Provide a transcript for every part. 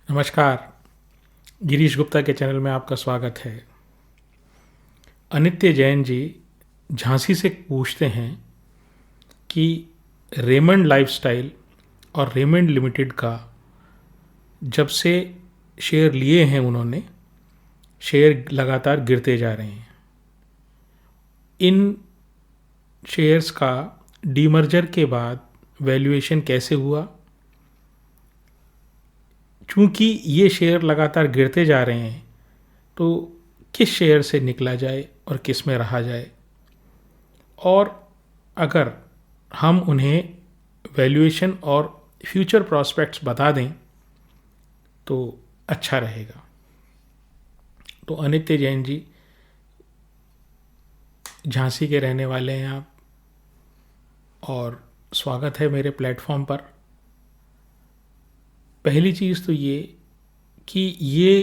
नमस्कार। गिरीश गुप्ता के चैनल में आपका स्वागत है। अनित्य जैन जी झांसी से पूछते हैं कि रेमंड लाइफस्टाइल और रेमंड लिमिटेड का जब से शेयर लिए हैं उन्होंने, शेयर लगातार गिरते जा रहे हैं। इन शेयर्स का डीमर्जर के बाद वैल्यूएशन कैसे हुआ, चूँकि ये शेयर लगातार गिरते जा रहे हैं तो किस शेयर से निकला जाए और किस में रहा जाए, और अगर हम उन्हें वैल्यूएशन और फ्यूचर प्रॉस्पेक्ट्स बता दें तो अच्छा रहेगा। तो अनित्य जैन जी झांसी के रहने वाले हैं आप, और स्वागत है मेरे प्लेटफॉर्म पर। पहली चीज़ तो ये कि ये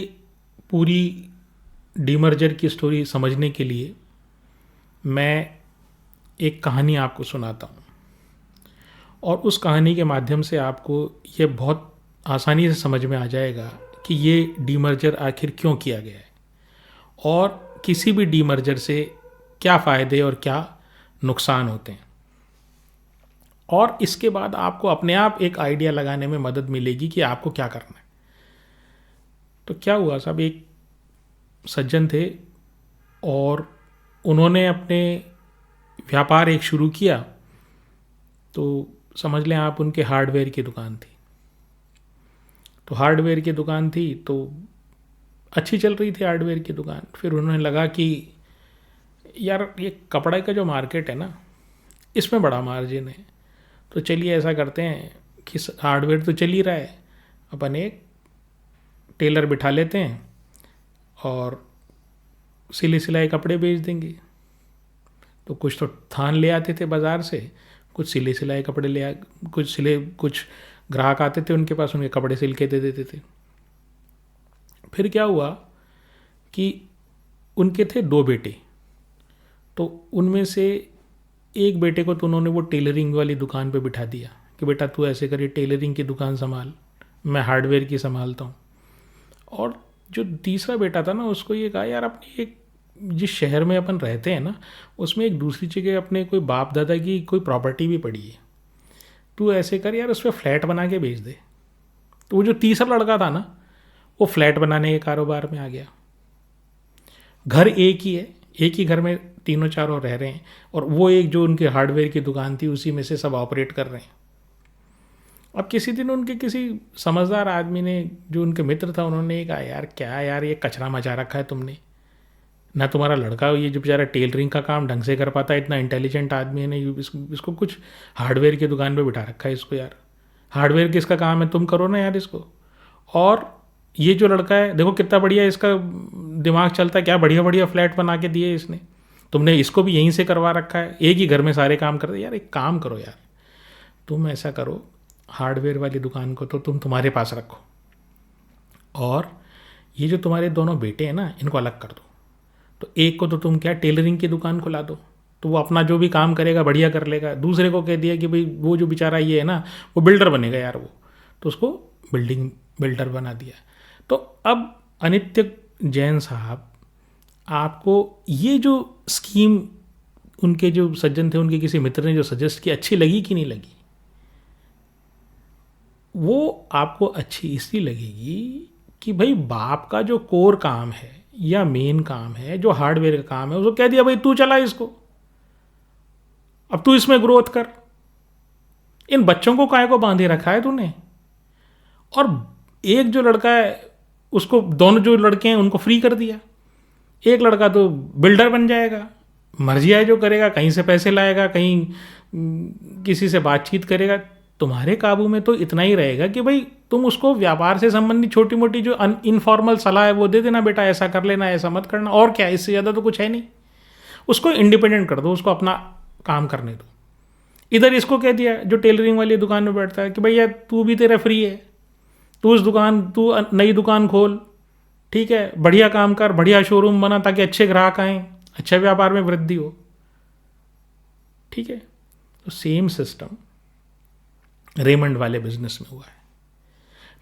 पूरी डीमर्जर की स्टोरी समझने के लिए मैं एक कहानी आपको सुनाता हूँ, और उस कहानी के माध्यम से आपको ये बहुत आसानी से समझ में आ जाएगा कि ये डीमर्जर आखिर क्यों किया गया है और किसी भी डीमर्जर से क्या फ़ायदे और क्या नुकसान होते हैं। और इसके बाद आपको अपने आप एक आइडिया लगाने में मदद मिलेगी कि आपको क्या करना है। तो क्या हुआ साहब, एक सज्जन थे और उन्होंने अपने व्यापार एक शुरू किया। तो समझ लें आप, उनके हार्डवेयर की दुकान थी। तो हार्डवेयर की दुकान थी तो अच्छी चल रही थी हार्डवेयर की दुकान। फिर उन्होंने लगा कि यार ये कपड़े का जो मार्केट है ना, इसमें बड़ा मार्जिन है। तो चलिए ऐसा करते हैं कि हार्डवेयर तो चल ही रहा है, अपन एक टेलर बिठा लेते हैं और सिले सिलाए कपड़े बेच देंगे। तो कुछ तो थान ले आते थे बाज़ार से, कुछ सिले सिलाए कपड़े कुछ ग्राहक आते थे उनके पास, उनके कपड़े सिल के दे देते थे। फिर क्या हुआ कि उनके थे 2 बेटे। तो उनमें से एक बेटे को तो उन्होंने वो टेलरिंग वाली दुकान पे बिठा दिया कि बेटा तू ऐसे करिए, टेलरिंग की दुकान संभाल, मैं हार्डवेयर की संभालता हूँ। और जो तीसरा बेटा था ना, उसको ये कहा यार अपनी एक जिस शहर में अपन रहते हैं ना, उसमें एक दूसरी जगह अपने कोई बाप दादा की कोई प्रॉपर्टी भी पड़ी है, तू ऐसे कर यार उस पर फ्लैट बना के बेच दे। तो वो जो तीसरा लड़का था ना, वो फ्लैट बनाने के कारोबार में आ गया। घर एक ही है, एक ही घर में तीनों चारों रह रहे हैं, और वो एक जो उनके हार्डवेयर की दुकान थी उसी में से सब ऑपरेट कर रहे हैं। अब किसी दिन उनके किसी समझदार आदमी ने, जो उनके मित्र था, उन्होंने कहा यार क्या यार ये कचरा मचा रखा है तुमने, ना तुम्हारा लड़का ये जो बेचारा टेलरिंग का काम ढंग से कर पाता है, इतना इंटेलिजेंट आदमी है ना, इसको कुछ हार्डवेयर की दुकान पे बिठा रखा है इसको। यार हार्डवेयर किसका काम है, तुम करो ना यार इसको। और ये जो लड़का है देखो कितना बढ़िया इसका दिमाग चलता है, क्या बढ़िया बढ़िया फ्लैट बना के दिए इसने, तुमने इसको भी यहीं से करवा रखा है, एक ही घर में सारे काम करते। यार एक काम करो यार, तुम ऐसा करो, हार्डवेयर वाली दुकान को तो तुम तुम्हारे पास रखो, और ये जो तुम्हारे दोनों बेटे हैं ना, इनको अलग कर दो। तो एक को तो तुम क्या टेलरिंग की दुकान खुला दो, तो वो अपना जो भी काम करेगा बढ़िया कर लेगा। दूसरे को कह दिया कि भाई वो जो बेचारा ये है ना, वो बिल्डर बनेगा यार वो, तो उसको बिल्डिंग बिल्डर बना दिया। तो अब अनित्य जैन साहब, आपको ये जो स्कीम उनके जो सज्जन थे, उनके किसी मित्र ने जो सजेस्ट की, अच्छी लगी कि नहीं लगी? वो आपको अच्छी इसलिए लगेगी कि भाई बाप का जो कोर काम है या मेन काम है, जो हार्डवेयर का काम है, उसको कह दिया भाई तू चला इसको, अब तू इसमें ग्रोथ कर। इन बच्चों को काहे को बांधे रखा है तूने? और एक जो लड़का है उसको, दोनों जो लड़के हैं उनको फ्री कर दिया। एक लड़का तो बिल्डर बन जाएगा, मर्जी आए जो करेगा, कहीं से पैसे लाएगा, कहीं किसी से बातचीत करेगा। तुम्हारे काबू में तो इतना ही रहेगा कि भाई तुम उसको व्यापार से संबंधित छोटी मोटी जो इनफॉर्मल सलाह है वो दे देना, बेटा ऐसा कर लेना, ऐसा मत करना, और क्या, इससे ज़्यादा तो कुछ है नहीं। उसको इंडिपेंडेंट कर दो, उसको अपना काम करने दो। इधर इसको कह दिया जो टेलरिंग वाली दुकान में बैठता है कि भैया तू भी, तेरा फ्री है, तू उस दुकान, तू नई दुकान खोल, ठीक है, बढ़िया काम कर, बढ़िया शोरूम बना ताकि अच्छे ग्राहक आएँ, अच्छे व्यापार में वृद्धि हो। ठीक है, तो सेम सिस्टम रेमंड वाले बिजनेस में हुआ है।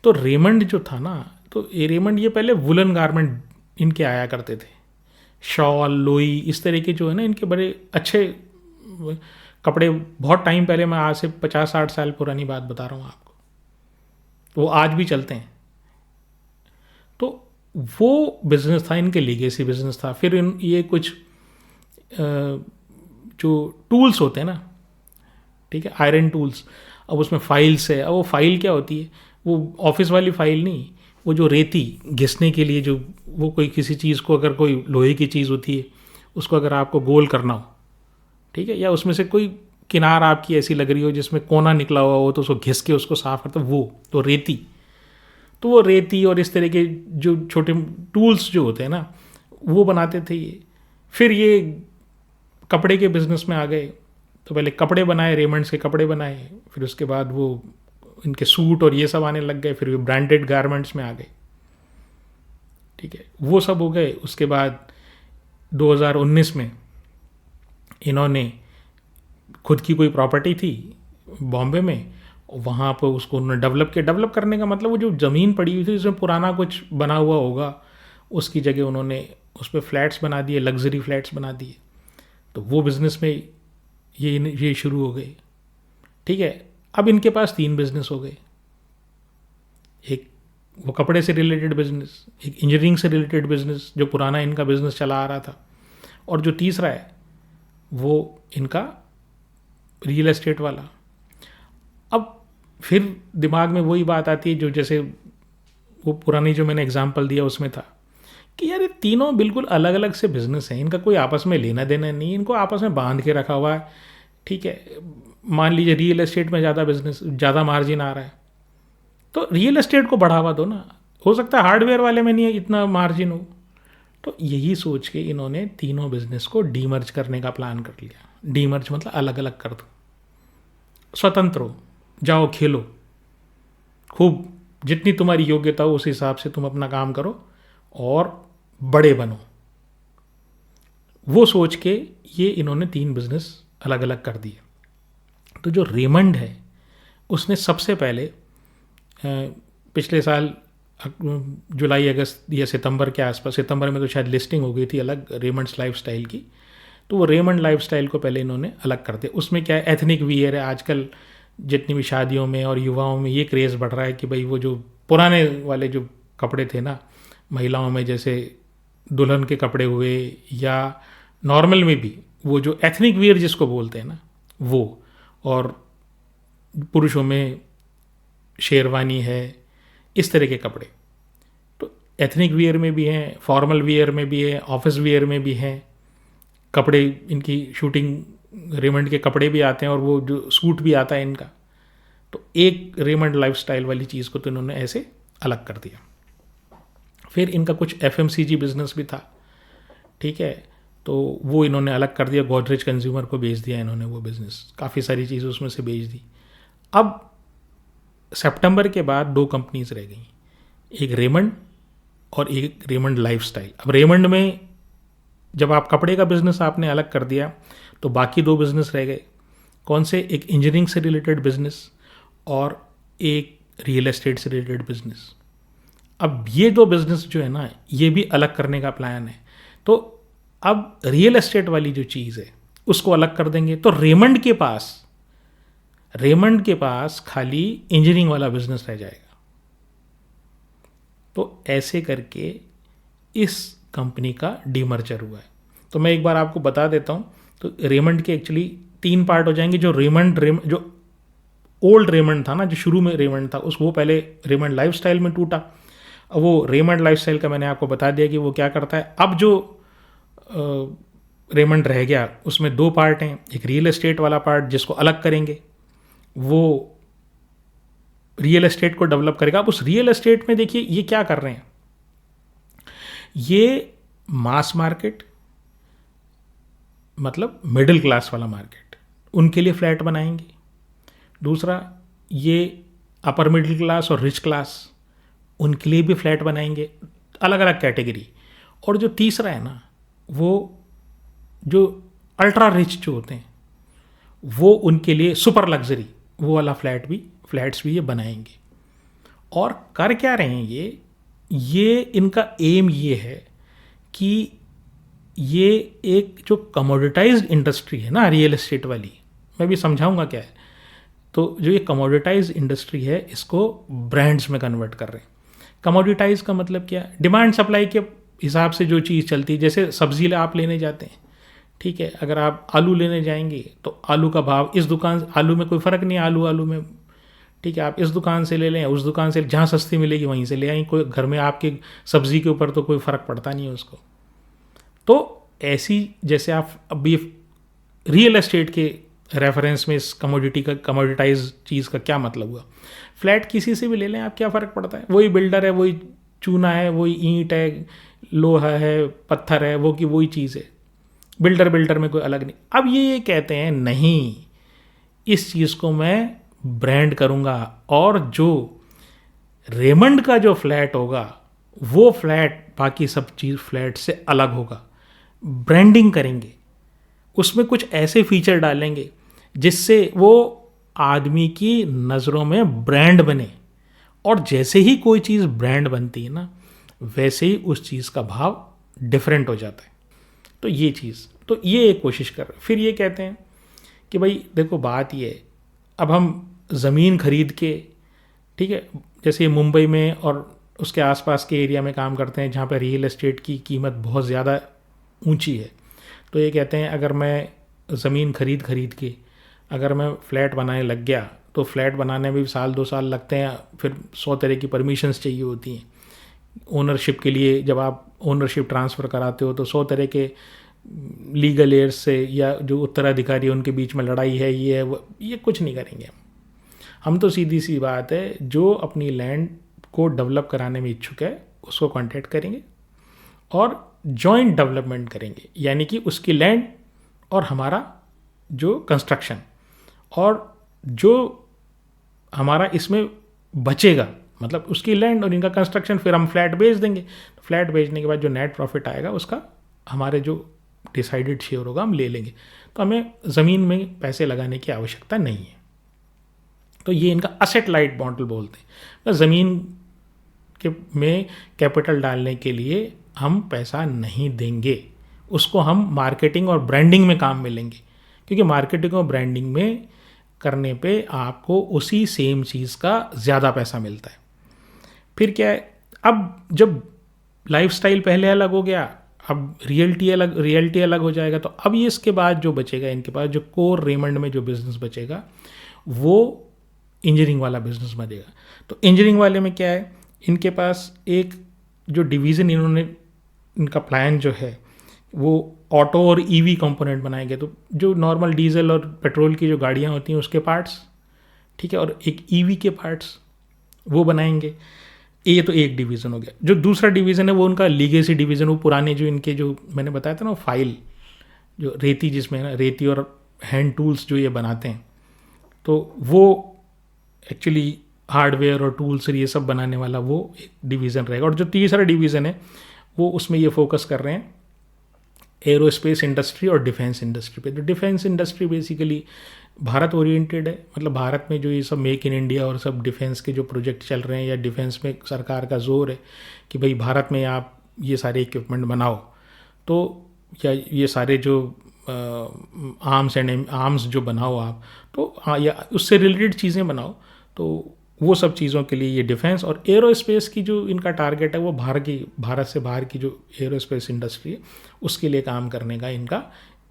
तो रेमंड जो था ना, तो ये रेमंड ये पहले वुलन गारमेंट इनके आया करते थे, शॉल लोई इस तरह के जो है ना इनके बड़े अच्छे कपड़े। बहुत टाइम पहले, मैं आज से 50-60 साल पुरानी बात बता रहा हूँ आपको, वो आज भी चलते हैं। तो वो बिज़नेस था, इनके लीगेसी बिज़नेस था। फिर ये कुछ जो टूल्स होते हैं ना, ठीक है, आयरन टूल्स, अब उसमें फाइल्स है। अब वो फाइल क्या होती है, वो ऑफिस वाली फाइल नहीं, वो जो रेती घिसने के लिए, जो वो कोई किसी चीज़ को, अगर कोई लोहे की चीज़ होती है उसको अगर आपको गोल करना हो, ठीक है, या उसमें से कोई किनार आपकी ऐसी लग रही हो जिसमें कोना निकला हुआ हो, तो उसको घिस के उसको साफ करते, वो तो रेती। तो वो रेती और इस तरह के जो छोटे टूल्स जो होते हैं ना, वो बनाते थे ये। फिर ये कपड़े के बिजनेस में आ गए, तो पहले कपड़े बनाए, रेमंड्स के कपड़े बनाए, फिर उसके बाद वो इनके सूट और ये सब आने लग गए, फिर वो ब्रांडेड गारमेंट्स में आ गए, ठीक है, वो सब हो गए। उसके बाद 2019 में इन्होंने खुद की कोई प्रॉपर्टी थी बॉम्बे में, वहाँ पर उसको उन्होंने डेवलप करने का मतलब, वो जो ज़मीन पड़ी हुई थी जिसमें पुराना कुछ बना हुआ होगा, उसकी जगह उन्होंने उस पर फ्लैट्स बना दिए, लग्जरी फ्लैट्स बना दिए। तो वो बिज़नेस में ये शुरू हो गए, ठीक है। अब इनके पास 3 बिजनेस हो गए, एक वो कपड़े से रिलेटेड बिजनेस, एक इंजीनियरिंग से रिलेटेड बिजनेस जो पुराना इनका बिजनेस चला आ रहा था, और जो तीसरा है वो इनका रियल एस्टेट वाला। अब फिर दिमाग में वही बात आती है जो जैसे वो पुरानी जो मैंने एग्जांपल दिया उसमें था कि यार ये तीनों बिल्कुल अलग अलग से बिजनेस हैं, इनका कोई आपस में लेना देना नहीं, इनको आपस में बांध के रखा हुआ है, ठीक है। मान लीजिए रियल एस्टेट में ज़्यादा मार्जिन आ रहा है, तो रियल एस्टेट को बढ़ावा दो ना, हो सकता है हार्डवेयर वाले में नहीं है इतना मार्जिन हो। तो यही सोच के इन्होंने तीनों बिजनेस को डीमर्ज करने का प्लान कर लिया। डीमर्ज मतलब अलग अलग कर दो, स्वतंत्र हो, जाओ खेलो, खूब जितनी तुम्हारी योग्यता हो उस हिसाब से तुम अपना काम करो और बड़े बनो। वो सोच के ये इन्होंने 3 बिजनेस अलग अलग कर दिए। तो जो रेमंड है उसने सबसे पहले पिछले साल जुलाई अगस्त या सितंबर के आसपास, सितंबर में तो शायद लिस्टिंग हो गई थी अलग रेमंड्स लाइफस्टाइल की, तो वो रेमंड लाइफस्टाइल को पहले इन्होंने अलग कर दिया। उसमें क्या है, एथनिक वियर है। आजकल जितनी भी शादियों में और युवाओं में ये क्रेज़ बढ़ रहा है कि भाई वो जो पुराने वाले जो कपड़े थे ना महिलाओं में, जैसे दुल्हन के कपड़े हुए या नॉर्मल में भी वो जो एथनिक वियर जिसको बोलते हैं ना वो, और पुरुषों में शेरवानी है, इस तरह के कपड़े। तो एथनिक वियर में भी हैं, फॉर्मल वियर में भी है, ऑफिस वियर में भी हैं कपड़े। इनकी शूटिंग रेमंड के कपड़े भी आते हैं और वो जो सूट भी आता है इनका। तो एक रेमंड लाइफस्टाइल वाली चीज़ को तो इन्होंने ऐसे अलग कर दिया। फिर इनका कुछ एफएमसीजी बिजनेस भी था, ठीक है, तो वो इन्होंने अलग कर दिया, गोदरेज कंज्यूमर को बेच दिया इन्होंने वो बिज़नेस, काफ़ी सारी चीज़ें उसमें से बेच दी। अब सितंबर के बाद 2 कंपनीज रह गई, एक रेमंड और एक रेमंड लाइफस्टाइल। अब रेमंड में जब आप कपड़े का बिजनेस आपने अलग कर दिया तो बाकी 2 बिजनेस रह गए, कौन से, एक इंजीनियरिंग से रिलेटेड बिजनेस और एक रियल एस्टेट से रिलेटेड बिजनेस। अब ये 2 बिजनेस जो है ना ये भी अलग करने का प्लान है। तो अब रियल एस्टेट वाली जो चीज़ है उसको अलग कर देंगे, तो रेमंड के पास खाली इंजीनियरिंग वाला बिजनेस रह जाएगा। तो ऐसे करके इस कंपनी का डीमर्जर हुआ है। तो मैं एक बार आपको बता देता हूँ, तो रेमंड के एक्चुअली 3 पार्ट हो जाएंगे। जो जो ओल्ड रेमंड था ना, जो शुरू में रेमंड था, वो पहले रेमंड लाइफस्टाइल में टूटा। अब वो रेमंड लाइफस्टाइल का मैंने आपको बता दिया कि वो क्या करता है। अब जो रेमंड रह गया उसमें 2 पार्ट हैं, एक रियल एस्टेट वाला पार्ट जिसको अलग करेंगे, वो रियल एस्टेट को डेवलप करेगा। अब उस रियल एस्टेट में देखिए ये क्या कर रहे हैं, ये मास मार्केट मतलब मिडिल क्लास वाला मार्केट, उनके लिए फ्लैट बनाएंगे। दूसरा, ये अपर मिडिल क्लास और रिच क्लास, उनके लिए भी फ्लैट बनाएंगे, अलग अलग कैटेगरी। और जो तीसरा है ना, वो जो अल्ट्रा रिच जो होते हैं वो उनके लिए सुपर लग्जरी वो वाला फ्लैट्स भी ये बनाएंगे। और कर क्या रहे हैं ये इनका एम ये है कि ये एक जो कमोडिटाइज्ड इंडस्ट्री है ना रियल एस्टेट वाली, मैं भी समझाऊंगा क्या है। तो जो ये कमोडिटाइज्ड इंडस्ट्री है इसको ब्रांड्स में कन्वर्ट कर रहे हैं। कमोडिटाइज का मतलब क्या है? डिमांड सप्लाई के हिसाब से जो चीज़ चलती है, जैसे सब्जी आप लेने जाते हैं, ठीक है, अगर आप आलू लेने जाएंगे तो आलू का भाव इस दुकान, आलू में कोई फ़र्क नहीं है, आलू में, ठीक है, आप इस दुकान से ले लें, उस दुकान से, जहाँ सस्ती मिलेगी वहीं से ले आएंगे, कोई घर में आपके सब्जी के ऊपर तो कोई फ़र्क पड़ता नहीं है उसको। तो ऐसी, जैसे आप अभी रियल एस्टेट के रेफरेंस में इस कमोडिटी का, कमोडिटाइज चीज़ का क्या मतलब हुआ? फ्लैट किसी से भी ले लें आप, क्या फ़र्क पड़ता है? वही बिल्डर है, वही चूना है, वही ईंट है, लोहा है, पत्थर है, वो की वही चीज़ है, बिल्डर में कोई अलग नहीं। अब ये कहते हैं नहीं, इस चीज़ को मैं ब्रांड करूँगा और जो रेमंड का जो फ्लैट होगा वो फ्लैट बाकी सब चीज़ फ्लैट से अलग होगा। ब्रांडिंग करेंगे, उसमें कुछ ऐसे फीचर डालेंगे जिससे वो आदमी की नज़रों में ब्रांड बने, और जैसे ही कोई चीज़ ब्रांड बनती है ना, वैसे ही उस चीज़ का भाव डिफरेंट हो जाता है। तो ये चीज़, तो ये एक कोशिश कर रहे हैं। फिर ये कहते हैं कि भाई देखो बात ये है, अब हम ज़मीन खरीद के, ठीक है, जैसे मुंबई में और उसके आसपास के एरिया में काम करते हैं जहाँ पर रियल एस्टेट की कीमत बहुत ज़्यादा ऊंची है, तो ये कहते हैं अगर मैं ज़मीन खरीद के अगर मैं फ़्लैट बनाने लग गया तो फ्लैट बनाने में भी साल 2 साल लगते हैं, फिर 100 तरह की परमिशंस चाहिए होती हैं ओनरशिप के लिए। जब आप ओनरशिप ट्रांसफ़र कराते हो तो 100 तरह के लीगल एयर्स से या जो उत्तराधिकारी है उनके बीच में लड़ाई है, ये है वो, ये कुछ नहीं करेंगे हम तो सीधी सी बात है, जो अपनी लैंड को डेवलप कराने में इच्छुक है उसको कॉन्टैक्ट करेंगे और जॉइंट डेवलपमेंट करेंगे, यानी कि उसकी लैंड और हमारा जो कंस्ट्रक्शन, और जो हमारा इसमें बचेगा, मतलब उसकी लैंड और इनका कंस्ट्रक्शन, फिर हम फ्लैट बेच देंगे। तो फ्लैट बेचने के बाद जो नेट प्रॉफिट आएगा उसका हमारे जो डिसाइडेड शेयर होगा हम ले लेंगे। तो हमें ज़मीन में पैसे लगाने की आवश्यकता नहीं है। तो ये इनका असेट लाइट मॉडल बोलते हैं। ज़मीन के में कैपिटल डालने के लिए हम पैसा नहीं देंगे, उसको हम मार्केटिंग और ब्रांडिंग में काम में लेंगे, क्योंकि मार्केटिंग और ब्रांडिंग में करने पे आपको उसी सेम चीज़ का ज़्यादा पैसा मिलता है। फिर क्या है, अब जब लाइफस्टाइल पहले अलग हो गया, अब रियलिटी अलग हो जाएगा, तो अब ये इसके बाद जो बचेगा इनके पास, जो कोर रेमंड में जो बिज़नेस बचेगा वो इंजीनियरिंग वाला बिज़नेस बनेगा। तो इंजीनियरिंग वाले में क्या है, इनके पास एक जो डिवीज़न इन्होंने, इनका प्लान जो है वो ऑटो और ईवी कंपोनेंट बनाएंगे। तो जो नॉर्मल डीजल और पेट्रोल की जो गाड़ियाँ होती हैं उसके पार्ट्स, ठीक है, और एक ईवी के पार्ट्स वो बनाएंगे। ये तो एक डिवीज़न हो गया। जो दूसरा डिवीज़न है वो उनका लीगेसी डिवीज़न, वो पुराने जो इनके जो मैंने बताया था ना फाइल, जो रेती, जिसमें ना रेती और हैंड टूल्स जो ये बनाते हैं, तो वो एक्चुअली हार्डवेयर और टूल्स ये सब बनाने वाला वो एक डिवीज़न रहेगा। और जो तीसरा डिवीज़न है वो उसमें ये फोकस कर रहे हैं एरोस्पेस इंडस्ट्री और डिफेंस इंडस्ट्री पे। तो defence industry basically Bharat oriented है, मतलब भारत में जो ये सब मेक इन इंडिया और सब डिफेंस के जो प्रोजेक्ट चल रहे हैं, या डिफेंस में सरकार का जोर है कि भाई भारत में आप ये सारे इक्विपमेंट बनाओ, तो या ये सारे जो आर्म्स जो बनाओ आप, तो हाँ, या उससे रिलेटेड चीज़ें बनाओ, तो वो सब चीज़ों के लिए ये डिफेंस और एरोस्पेस की जो इनका टारगेट है वो भारत से बाहर की जो एरोस्पेस इंडस्ट्री है उसके लिए काम करने का इनका,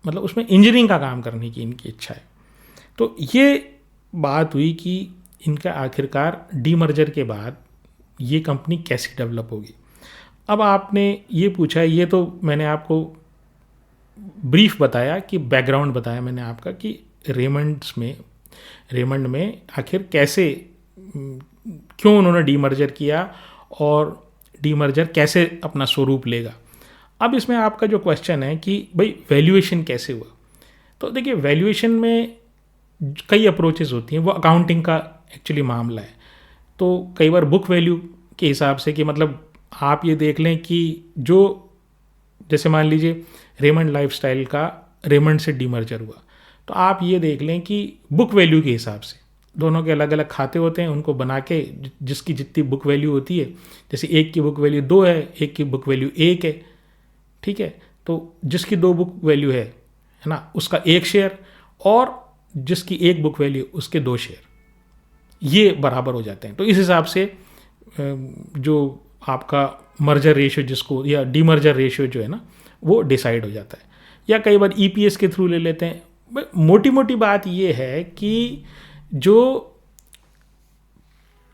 मतलब उसमें इंजीनियरिंग का काम करने की इनकी इच्छा है। तो ये बात हुई कि इनका आखिरकार डीमर्जर के बाद ये कंपनी कैसे डेवलप होगी। अब आपने ये पूछा, ये तो मैंने आपको ब्रीफ बताया कि बैकग्राउंड बताया मैंने आपका कि रेमंड में आखिर कैसे, क्यों उन्होंने डीमर्जर किया और डीमर्जर कैसे अपना स्वरूप लेगा। अब इसमें आपका जो क्वेश्चन है कि भाई वैल्यूएशन कैसे हुआ, तो देखिए वैल्यूएशन में कई अप्रोचेस होती हैं, वो अकाउंटिंग का एक्चुअली मामला है। तो कई बार बुक वैल्यू के हिसाब से, कि मतलब आप ये देख लें कि जो, जैसे मान लीजिए रेमंड लाइफस्टाइल का रेमंड से डीमर्जर हुआ, तो आप ये देख लें कि बुक वैल्यू के हिसाब से दोनों के अलग अलग खाते होते हैं, उनको बना के जिसकी जितनी बुक वैल्यू होती है, जैसे एक की बुक वैल्यू 2 है, एक की बुक वैल्यू 1 है, ठीक है, तो जिसकी 2 बुक वैल्यू है ना, उसका 1 शेयर, और जिसकी 1 बुक वैल्यू उसके 2 शेयर, ये बराबर हो जाते हैं। तो इस हिसाब से जो आपका मर्जर रेशियो जिसको, या डीमर्जर रेशियो जो है ना, वो डिसाइड हो जाता है। या कई बार ईपीएस के थ्रू ले लेते हैं। मोटी मोटी बात ये है कि जो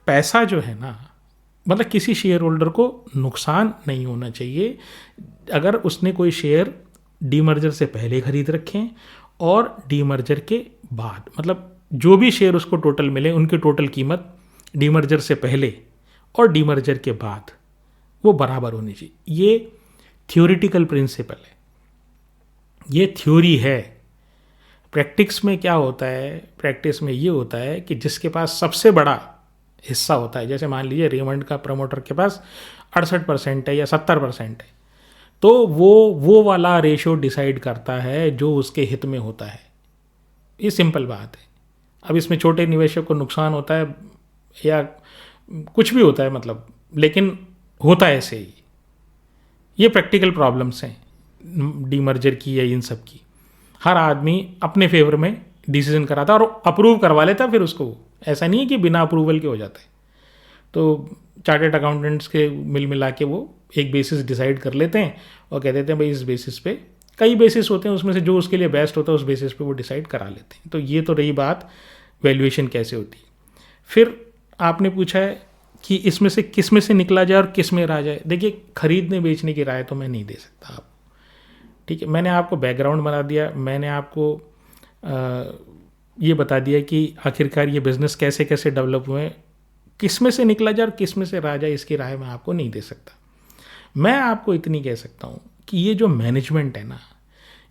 पैसा जो है ना, मतलब किसी शेयर होल्डर को नुकसान नहीं होना चाहिए अगर उसने कोई शेयर डीमर्जर से पहले खरीद रखें और डीमर्जर के बाद, मतलब जो भी शेयर उसको टोटल मिले उनकी टोटल कीमत डीमर्जर से पहले और डीमर्जर के बाद वो बराबर होनी चाहिए। ये थ्योरेटिकल प्रिंसिपल है, ये थ्योरी है। प्रैक्टिस में क्या होता है, प्रैक्टिस में ये होता है कि जिसके पास सबसे बड़ा हिस्सा होता है, जैसे मान लीजिए रेमंड का प्रमोटर के पास 68% है या 70% है, तो वो वाला रेशो डिसाइड करता है जो उसके हित में होता है। ये सिंपल बात है। अब इसमें छोटे निवेशक को नुकसान होता है या कुछ भी होता है, मतलब, लेकिन होता है ऐसे ही। ये प्रैक्टिकल प्रॉब्लम्स हैं डीमर्जर की या इन सब की। हर आदमी अपने फेवर में डिसीजन कराता है और अप्रूव करवा लेता फिर उसको, ऐसा नहीं है कि बिना अप्रूवल के हो जाता है। तो चार्टर्ड अकाउंटेंट्स के मिल मिला के वो एक बेसिस डिसाइड कर लेते हैं और कह देते हैं भाई इस बेसिस पे, कई बेसिस होते हैं उसमें से जो उसके लिए बेस्ट होता है उस बेसिस पे वो डिसाइड करा लेते हैं। तो ये तो रही बात वैल्यूएशन कैसे होती है। फिर आपने पूछा है कि इसमें से किस में से निकला जाए और किस में रह जाए। देखिए, खरीदने बेचने की राय तो मैं नहीं दे सकता आपको, ठीक है। मैंने आपको बैकग्राउंड बना दिया, मैंने आपको ये बता दिया कि आखिरकार ये बिज़नेस कैसे कैसे डेवलप हुए हैं। किस में से निकला जाए और किस में से रह जाए इसकी राय मैं आपको नहीं दे सकता। मैं आपको इतनी कह सकता हूँ कि ये जो मैनेजमेंट है ना,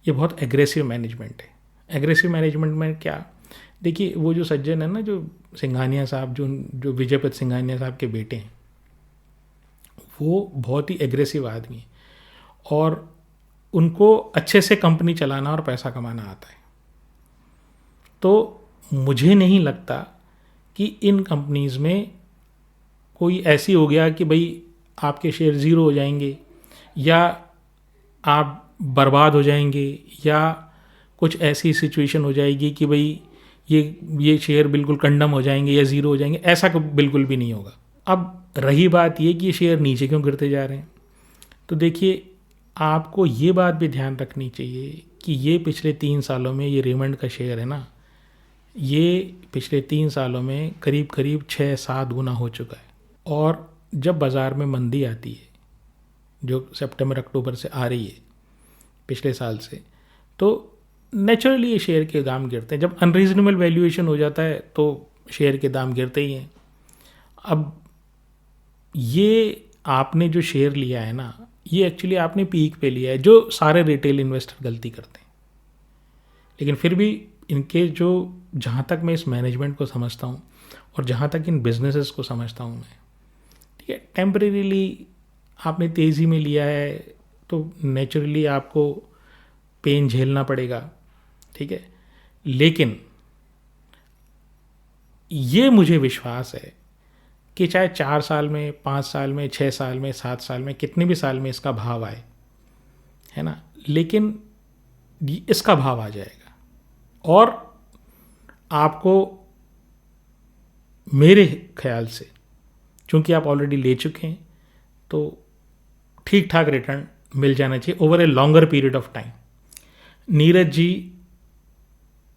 ये बहुत एग्रेसिव मैनेजमेंट है। एग्रेसिव मैनेजमेंट में क्या, देखिए वो जो सज्जन है ना, जो सिंघानिया साहब, जो विजयपत सिंघानिया साहब के बेटे हैं, वो बहुत ही एग्रेसिव आदमी है और उनको अच्छे से कंपनी चलाना और पैसा कमाना आता है। तो मुझे नहीं लगता कि इन कंपनीज़ में कोई ऐसी हो गया कि भाई आपके शेयर ज़ीरो हो जाएंगे या आप बर्बाद हो जाएंगे या कुछ ऐसी सिचुएशन हो जाएगी कि भाई ये शेयर बिल्कुल कंडम हो जाएंगे या ज़ीरो हो जाएंगे। ऐसा बिल्कुल भी नहीं होगा। अब रही बात ये कि ये शेयर नीचे क्यों गिरते जा रहे हैं, तो देखिए आपको ये बात भी ध्यान रखनी चाहिए कि ये पिछले 3 सालों में, ये रेमंड का शेयर है ना, ये पिछले 3 सालों में करीब करीब 6-7 गुना हो चुका है। और जब बाज़ार में मंदी आती है, जो सितंबर अक्टूबर से आ रही है पिछले साल से, तो नेचुरली ये शेयर के दाम गिरते हैं। जब अनरीजनेबल वैल्यूएशन हो जाता है तो शेयर के दाम गिरते ही हैं। अब ये आपने जो शेयर लिया है ना, ये एक्चुअली आपने पीक पे लिया है, जो सारे रिटेल इन्वेस्टर गलती करते हैं। लेकिन फिर भी इनके जो, जहाँ तक मैं इस मैनेजमेंट को समझता हूँ और जहाँ तक इन बिजनेसेस को समझता हूँ मैं, ठीक है, टेम्परेरीली आपने तेज़ी में लिया है तो नेचुरली आपको पेन झेलना पड़ेगा, ठीक है। लेकिन ये मुझे विश्वास है कि चाहे 4 साल में, 5 साल में, 6 साल में, 7 साल में, कितने भी साल में इसका भाव आए, है ना, लेकिन इसका भाव आ जाएगा। और आपको मेरे ख्याल से, चूँकि आप ऑलरेडी ले चुके हैं, तो ठीक ठाक रिटर्न मिल जाना चाहिए over a longer period of time.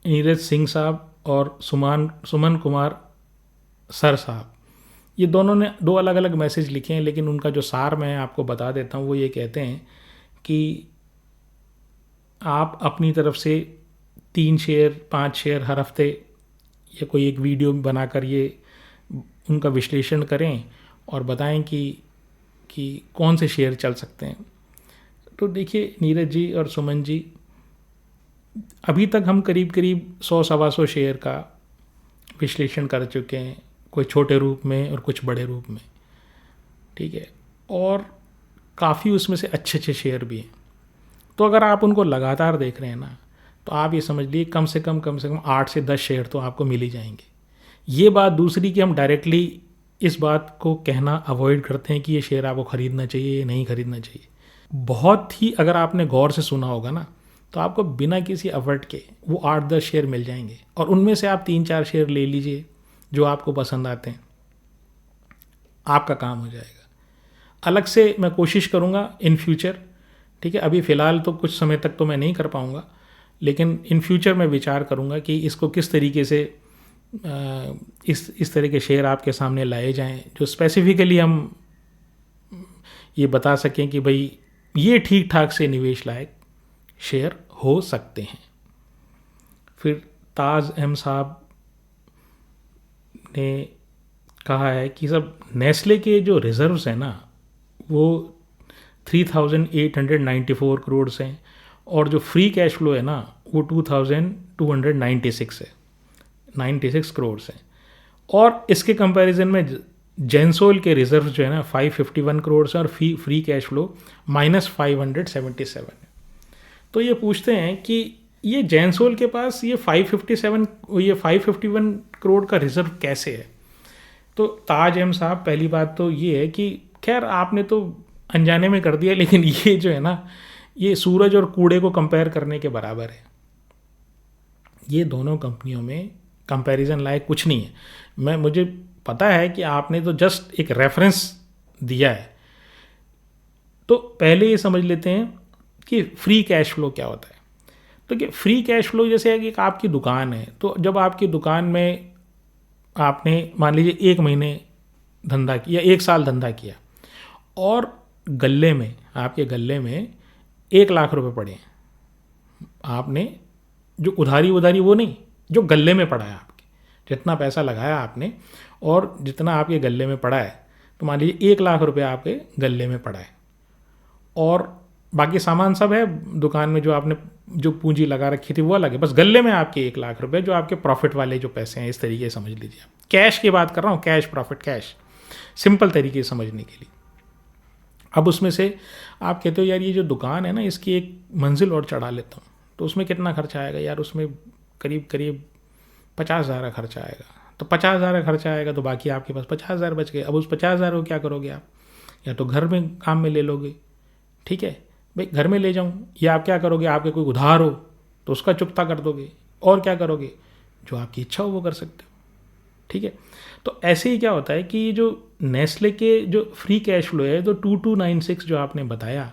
Neeraj Singh साहब और सुमन कुमार सर साहब, ये दोनों ने 2 अलग अलग मैसेज लिखे हैं, लेकिन उनका जो सार मैं आपको बता देता हूँ, वो ये कहते हैं कि आप अपनी तरफ से 3 शेयर 5 शेयर हर हफ्ते या कोई एक वीडियो बनाकर ये उनका विश्लेषण करें और बताएं कि कौन से शेयर चल सकते हैं। तो देखिए नीरज जी और सुमन जी, अभी तक हम करीब करीब 100-125 शेयर का विश्लेषण कर चुके हैं, कोई छोटे रूप में और कुछ बड़े रूप में, ठीक है, और काफ़ी उसमें से अच्छे अच्छे शेयर भी हैं। तो अगर आप उनको लगातार देख रहे हैं ना, तो आप ये समझ लीजिए कम से कम 8 से 10 शेयर तो आपको मिल ही जाएंगे। ये बात दूसरी कि हम डायरेक्टली इस बात को कहना अवॉइड करते हैं कि ये शेयर आपको ख़रीदना चाहिए, नहीं ख़रीदना चाहिए। बहुत ही अगर आपने गौर से सुना होगा ना, तो आपको बिना किसी एफर्ट के वो 8-10 शेयर मिल जाएंगे और उनमें से आप 3-4 शेयर ले लीजिए जो आपको पसंद आते हैं, आपका काम हो जाएगा। अलग से मैं कोशिश करूँगा इन फ्यूचर, ठीक है, अभी फ़िलहाल तो कुछ समय तक तो मैं नहीं कर पाऊँगा, लेकिन इन फ्यूचर मैं विचार करूँगा कि इसको किस तरीके से इस तरह के शेयर आपके सामने लाए जाएं जो स्पेसिफिकली हम ये बता सकें कि भाई ये ठीक ठाक से निवेश लायक शेयर हो सकते हैं। फिर ताज अहम साहब ने कहा है कि सब नेस्ले के जो रिजर्व्स हैं ना वो 3,894 करोड़ हैं और जो फ्री कैश फ्लो है ना वो 2,296 है, 96 करोड़ हैं। और इसके कंपैरिजन में जेंसोल के रिजर्व जो है ना 551 करोड़ से और फ्री कैश फ्लो -577 है। तो ये पूछते हैं कि ये जेंसोल के पास ये 551 करोड़ का रिजर्व कैसे है। तो ताज एम साहब, पहली बात तो ये है कि खैर आपने तो अनजाने में कर दिया, लेकिन ये जो है ना ये सूरज और कूड़े को कंपेयर करने के बराबर है। ये दोनों कंपनियों में कंपैरिजन लायक कुछ नहीं है। मुझे पता है कि आपने तो जस्ट एक रेफरेंस दिया है, तो पहले ये समझ लेते हैं कि फ्री कैश फ्लो क्या होता है। तो कि फ्री कैश फ्लो जैसे है कि आपकी दुकान है, तो जब आपकी दुकान में आपने मान लीजिए 1 महीने धंधा किया, 1 साल धंधा किया और गल्ले में आपके गल्ले में 1 लाख रुपए पड़े हैं, आपने जो उधारी वो नहीं, जो गल्ले में पड़ा है आपके, जितना पैसा लगाया आपने और जितना आपके गल्ले में पड़ा है, तो मान लीजिए 1 लाख रुपए आपके गल्ले में पड़ा है और बाकी सामान सब है दुकान में, जो आपने जो पूंजी लगा रखी थी वो अलग है, बस गल्ले में आपके 1 लाख रुपए जो आपके प्रॉफिट वाले जो पैसे हैं, इस तरीके से समझ लीजिए। आप कैश की बात कर रहा हूँ, कैश प्रॉफिट, कैश सिंपल तरीके से समझने के लिए। अब उसमें से आप कहते हो यार ये जो दुकान है ना इसकी एक मंजिल और चढ़ा लेता हूँ, तो उसमें कितना खर्चा आएगा यार, उसमें करीब 50,000 का खर्चा आएगा। तो 50,000 का खर्चा आएगा तो बाकी आपके पास 50,000 बच गए। अब उस 50,000 को क्या करोगे आप, या तो घर में काम में ले लोगे, ठीक है भाई घर में ले जाऊँ, या आप क्या करोगे, आपके कोई उधार हो तो उसका चुकता कर दोगे, और क्या करोगे, जो आपकी इच्छा हो वो कर सकते हो, ठीक है। तो ऐसे ही क्या होता है कि जो नेस्ले के जो फ्री कैश फ्लो है, तो 2296 जो आपने बताया,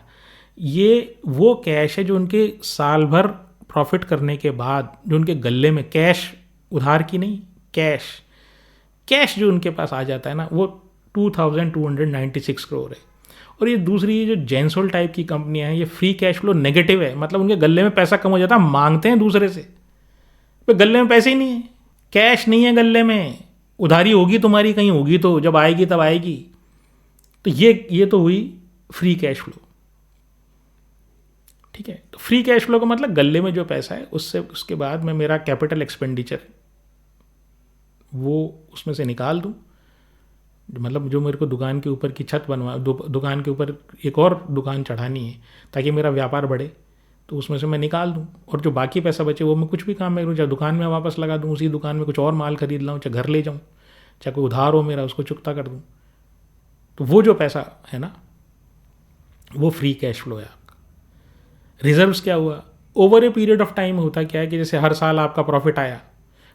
ये वो कैश है जो उनके साल भर प्रॉफिट करने के बाद जो उनके गल्ले में कैश, उधार की नहीं, कैश जो उनके पास आ जाता है ना, वो 2,296 करोड़ है। और ये दूसरी ये जो जेंसोल टाइप की कंपनियां हैं, ये फ्री कैश फ्लो नेगेटिव है, मतलब उनके गल्ले में पैसा कम हो जाता है, मांगते हैं दूसरे से, तो गल्ले में पैसे ही नहीं है, कैश नहीं है गल्ले में, उधारी होगी तुम्हारी कहीं होगी, तो जब आएगी तब आएगी। तो ये तो हुई फ्री कैश फ्लो, ठीक है। तो फ्री कैश फ्लो का मतलब गल्ले में जो पैसा है उससे, उसके बाद मैं मेरा कैपिटल एक्सपेंडिचर वो उसमें से निकाल दूं, मतलब जो मेरे को दुकान के ऊपर की छत बनवा, दुकान के ऊपर एक और दुकान चढ़ानी है ताकि मेरा व्यापार बढ़े, तो उसमें से मैं निकाल दूं, और जो बाकी पैसा बचे वो मैं कुछ भी काम में करूँ, चाहे दुकान में वापस लगा दूं, उसी दुकान में कुछ और माल खरीद लाऊं, चाहे घर ले जाऊं, चाहे कोई उधार हो मेरा उसको चुकता कर दूं। तो वो जो पैसा है ना वो फ्री कैश फ्लो है आपका। रिजर्व्स क्या हुआ, over a period of time होता क्या है कि जैसे हर साल आपका प्रॉफिट आया,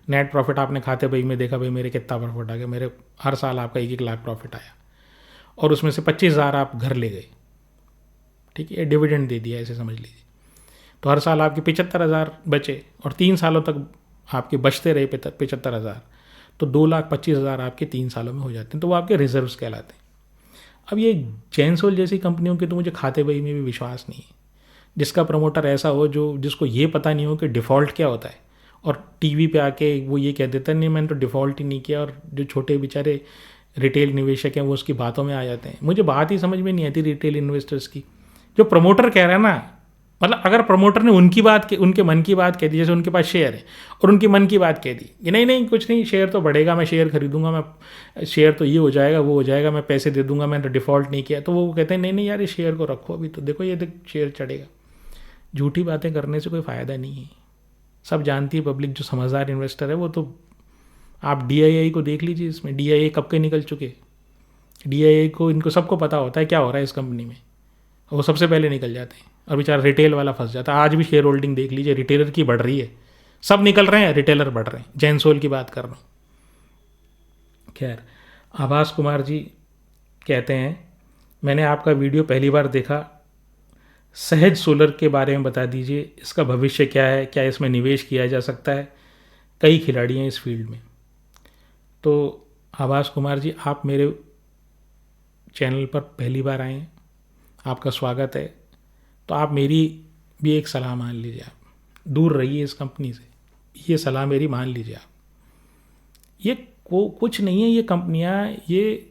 नेट प्रॉफिट आपने खाते बही में देखा, भाई मेरे कितना प्रॉफिट आ गया, मेरे हर साल आपका 1-1 लाख प्रॉफिट आया और उसमें से 25,000 आप घर ले गए, ठीक है, डिविडेंड दे दिया ऐसे समझ लीजिए। तो हर साल आपके 75,000 बचे और 3 सालों तक आपके बचते रहे 75,000, तो 2,25,000 आपके 3 सालों में हो जाते हैं, तो वो आपके रिजर्व्स कहलाते हैं। अब ये जेंसोल जैसी कंपनियों के तो मुझे खाते बही में भी विश्वास नहीं है, जिसका प्रमोटर ऐसा हो जिसको ये पता नहीं हो कि डिफ़ॉल्ट क्या होता है, और टीवी पे आके वो ये कह देता है नहीं मैंने तो डिफ़ॉल्ट ही नहीं किया, और जो छोटे बेचारे रिटेल निवेशक हैं वो उसकी बातों में आ जाते हैं। मुझे बात ही समझ में नहीं आती रिटेल इन्वेस्टर्स की, जो प्रमोटर कह रहा है ना, मतलब अगर प्रमोटर ने उनके मन की बात कह दी, जैसे उनके पास शेयर है और उनकी मन की बात कह दी कि नहीं कुछ नहीं, शेयर तो बढ़ेगा, मैं शेयर खरीदूंगा, मैं शेयर तो ये हो जाएगा वो हो जाएगा, मैं पैसे दे दूंगा, मैंने तो डिफ़ॉल्ट नहीं किया, तो वो कहते हैं नहीं यार ये शेयर को रखो अभी, तो देखो ये शेयर चढ़ेगा। झूठी बातें करने से कोई फ़ायदा नहीं है। सब जानती है पब्लिक, जो समझदार इन्वेस्टर है वो तो आप DII को देख लीजिए, इसमें DII कब के निकल चुके। DII को इनको सबको पता होता है क्या हो रहा है इस कंपनी में, वो सबसे पहले निकल जाते हैं और बेचारा रिटेल वाला फंस जाता है। आज भी शेयर होल्डिंग देख लीजिए, रिटेलर की बढ़ रही है, सब निकल रहे हैं, रिटेलर बढ़ रहे हैं। जैनसोल की बात कर रहा हूँ। खैर, आभास कुमार जी कहते हैं, मैंने आपका वीडियो पहली बार देखा, सहज सोलर के बारे में बता दीजिए, इसका भविष्य क्या है, क्या इसमें निवेश किया जा सकता है, कई खिलाड़ी हैं इस फील्ड में। तो आभास कुमार जी, आप मेरे चैनल पर पहली बार आए हैं, आपका स्वागत है। तो आप मेरी भी एक सलाह मान लीजिए, आप दूर रहिए इस कंपनी से, ये सलाह मेरी मान लीजिए आप। ये कुछ नहीं है, ये कंपनियां, ये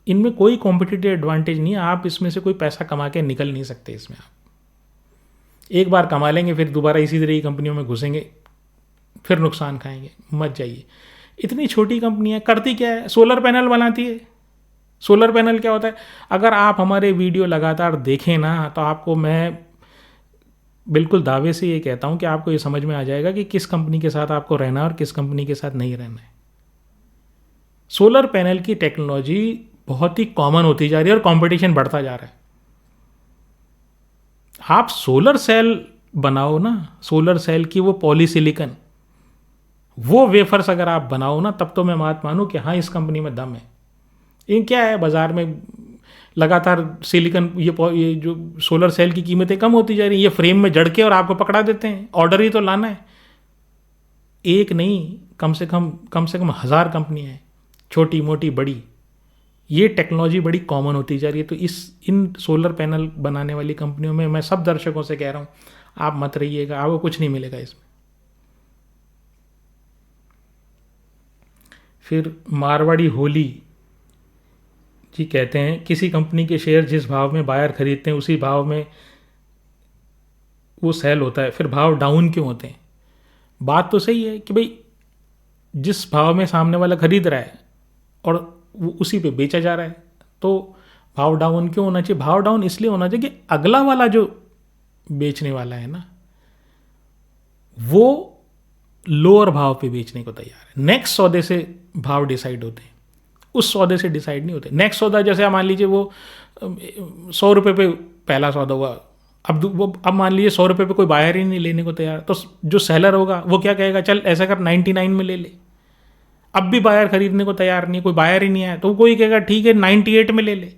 इनमें कोई कॉम्पिटिटिव एडवांटेज नहीं है, आप इसमें से कोई पैसा कमा के निकल नहीं सकते इसमें। आप एक बार कमा लेंगे, फिर दोबारा इसी तरह की कंपनियों में घुसेंगे, फिर नुकसान खाएंगे। मत जाइए। इतनी छोटी कंपनियां करती क्या है, सोलर पैनल बनाती है। सोलर पैनल क्या होता है, अगर आप हमारे वीडियो लगातार देखें ना, तो आपको मैं बिल्कुल दावे से ये कहता हूँ कि आपको ये समझ में आ जाएगा कि किस कंपनी के साथ आपको रहना है और किस कंपनी के साथ नहीं रहना है। सोलर पैनल की टेक्नोलॉजी बहुत ही कॉमन होती जा रही है और कंपटीशन बढ़ता जा रहा है। आप सोलर सेल बनाओ ना, सोलर सेल की वो पॉलीसिलिकॉन, वो वेफर्स अगर आप बनाओ ना, तब तो मैं बात मानूं कि हाँ, इस कंपनी में दम है। ये क्या है, बाजार में लगातार सिलिकॉन, ये जो सोलर सेल की कीमतें कम होती जा रही हैं, ये फ्रेम में जड़ के और आपको पकड़ा देते हैं। ऑर्डर ही तो लाना है, एक नहीं, कम से कम 1000 कंपनियां हैं, छोटी मोटी बड़ी। ये टेक्नोलॉजी बड़ी कॉमन होती जा रही है। तो इन सोलर पैनल बनाने वाली कंपनियों में मैं सब दर्शकों से कह रहा हूँ, आप मत रहिएगा, आपको कुछ नहीं मिलेगा इसमें। फिर मारवाड़ी होली जी कहते हैं, किसी कंपनी के शेयर जिस भाव में बायर खरीदते हैं उसी भाव में वो सेल होता है, फिर भाव डाउन क्यों होते हैं। बात तो सही है कि भाई जिस भाव में सामने वाला खरीद रहा है और वो उसी पे बेचा जा रहा है, तो भाव डाउन क्यों होना चाहिए। भाव डाउन इसलिए होना चाहिए कि अगला वाला जो बेचने वाला है ना, वो लोअर भाव पे बेचने को तैयार है। नेक्स्ट सौदे से भाव डिसाइड होते हैं, उस सौदे से डिसाइड नहीं होते। नेक्स्ट सौदा जैसे आप मान लीजिए वो 100 रुपये पे पहला सौदा हुआ, अब मान लीजिए 100 रुपये पे कोई बायर ही नहीं लेने को तैयार, तो जो सेलर होगा वो क्या कहेगा, चल ऐसा कर 99 में ले ले। अब भी बायर खरीदने को तैयार नहीं है, कोई बायर ही नहीं आया, तो कोई कहेगा ठीक है 98 में ले ले,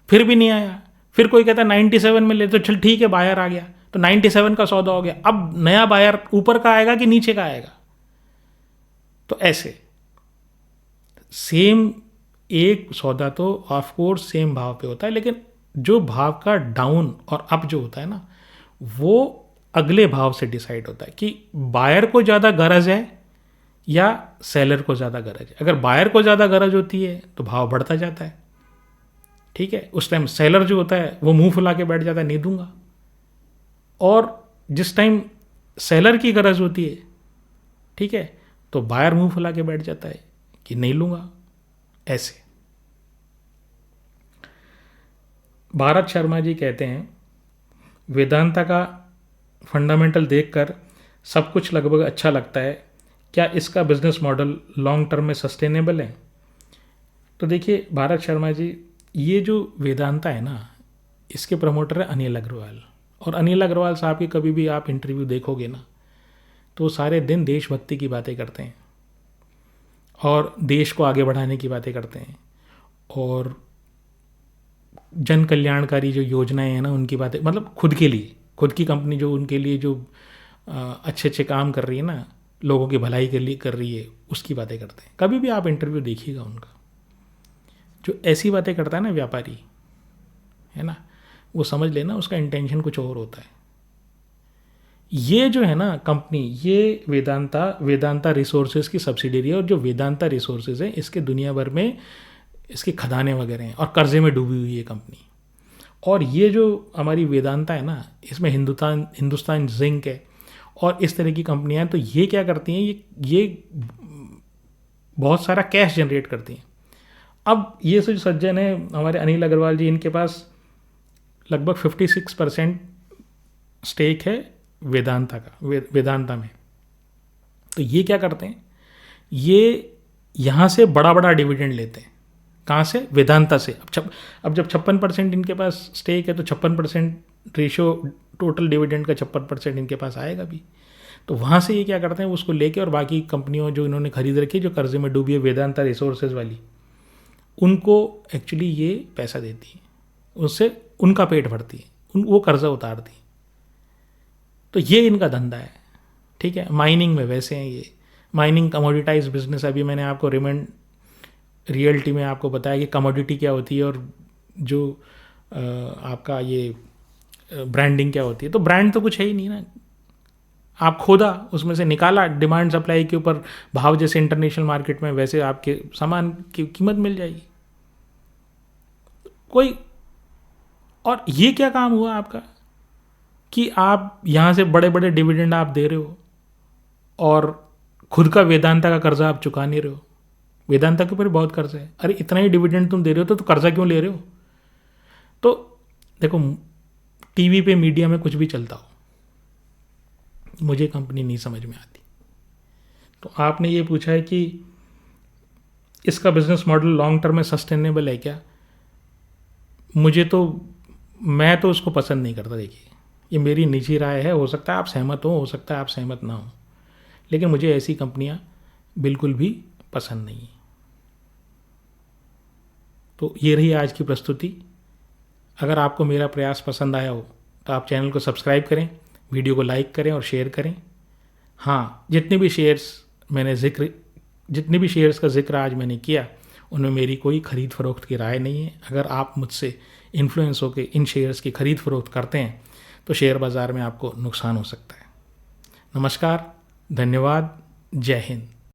फिर भी नहीं आया, फिर कोई कहता है 97 में ले, तो चल ठीक है बायर आ गया, तो 97 का सौदा हो गया। अब नया बायर ऊपर का आएगा कि नीचे का आएगा। तो ऐसे सेम एक सौदा तो ऑफ कोर्स सेम भाव पे होता है, लेकिन जो भाव का डाउन और अप जो होता है ना, वो अगले भाव से डिसाइड होता है कि बायर को ज़्यादा गरज है या सेलर को ज़्यादा गरज है। अगर बायर को ज़्यादा गरज होती है तो भाव बढ़ता जाता है, ठीक है। उस टाइम सेलर जो होता है वो मुंह फुला के बैठ जाता है, नहीं दूंगा। और जिस टाइम सेलर की गरज होती है, ठीक है, तो बायर मुंह फुला के बैठ जाता है कि नहीं लूंगा। ऐसे भारत शर्मा जी कहते हैं, वेदांता का फंडामेंटल देखकर सब कुछ लगभग अच्छा लगता है, क्या इसका बिजनेस मॉडल लॉन्ग टर्म में सस्टेनेबल है। तो देखिए भारत शर्मा जी, ये जो वेदांता है ना, इसके प्रमोटर है अनिल अग्रवाल। और अनिल अग्रवाल साहब की कभी भी आप इंटरव्यू देखोगे ना, तो सारे दिन देशभक्ति की बातें करते हैं और देश को आगे बढ़ाने की बातें करते हैं, और जन कल्याणकारी जो योजनाएं हैं ना उनकी बातें, मतलब खुद के लिए, खुद की कंपनी जो उनके लिए जो अच्छे अच्छे काम कर रही है ना, लोगों की भलाई के लिए कर रही है, उसकी बातें करते हैं। कभी भी आप इंटरव्यू देखिएगा उनका, जो ऐसी बातें करता है ना व्यापारी, है ना, वो समझ लेना उसका इंटेंशन कुछ और होता है। ये जो है ना कंपनी, ये वेदांता रिसोर्सेज की सब्सिडियरी है, और जो वेदांता रिसोर्सेज है इसके दुनिया भर में इसकी खदानें वगैरह हैं और कर्जे में डूबी हुई है कंपनी। और ये जो हमारी वेदांता है ना, इसमें हिंदुस्तान जिंक है और इस तरह की कंपनियां हैं। तो ये क्या करती हैं, ये बहुत सारा कैश जनरेट करती हैं। अब ये जो सज्जन है हमारे अनिल अग्रवाल जी, इनके पास लगभग 56% स्टेक है वेदांता का, वेदांता में। तो ये क्या करते हैं, ये यहाँ से बड़ा बड़ा डिविडेंड लेते हैं। कहाँ से? वेदांता से। अब जब 56% इनके पास स्टेक है तो 56% रेशियो टोटल डिविडेंड का 56% इनके पास आएगा भी। तो वहाँ से ये क्या करते हैं, उसको लेके और बाकी कंपनियों जो इन्होंने खरीद रखी जो कर्जे में डूबी है, वेदांता रिसोर्सेज वाली, उनको एक्चुअली ये पैसा देती है, उससे उनका पेट भरती है, वो कर्जा उतारती है। तो ये इनका धंधा है, ठीक है। माइनिंग में वैसे हैं ये, माइनिंग कमोडिटाइज बिजनेस। अभी मैंने आपको रियल्टी में आपको बताया कि कमोडिटी क्या होती है और जो आपका ये ब्रांडिंग क्या होती है। तो ब्रांड तो कुछ है ही नहीं ना, आप खोदा उसमें से निकाला, डिमांड सप्लाई के ऊपर भाव जैसे इंटरनेशनल मार्केट में, वैसे आपके सामान की कीमत मिल जाएगी कोई। और ये क्या काम हुआ आपका कि आप यहाँ से बड़े बड़े डिविडेंड आप दे रहे हो और खुद का वेदांता का कर्जा आप चुका नहीं रहे हो। वेदांता के ऊपर बहुत कर्जा है। अरे इतना ही डिविडेंड तुम दे रहे हो तो कर्जा क्यों ले रहे हो? तो देखो, टीवी पे मीडिया में कुछ भी चलता हो, मुझे कंपनी नहीं समझ में आती। तो आपने ये पूछा है कि इसका बिजनेस मॉडल लॉन्ग टर्म में सस्टेनेबल है क्या? मैं तो उसको पसंद नहीं करता। देखिए, ये मेरी निजी राय है, हो सकता है आप सहमत हो सकता है आप सहमत ना हो, लेकिन मुझे ऐसी कंपनियां बिल्कुल भी पसंद नहीं है। तो ये रही आज की प्रस्तुति। अगर आपको मेरा प्रयास पसंद आया हो तो आप चैनल को सब्सक्राइब करें, वीडियो को लाइक करें और शेयर करें। हाँ, जितने भी शेयर्स का जिक्र आज मैंने किया, उनमें मेरी कोई ख़रीद फ़रोख्त की राय नहीं है। अगर आप मुझसे इन्फ्लुएंस होकर इन शेयर्स की ख़रीद फ़रोख्त करते हैं तो शेयर बाज़ार में आपको नुकसान हो सकता है। नमस्कार, धन्यवाद, जय हिंद।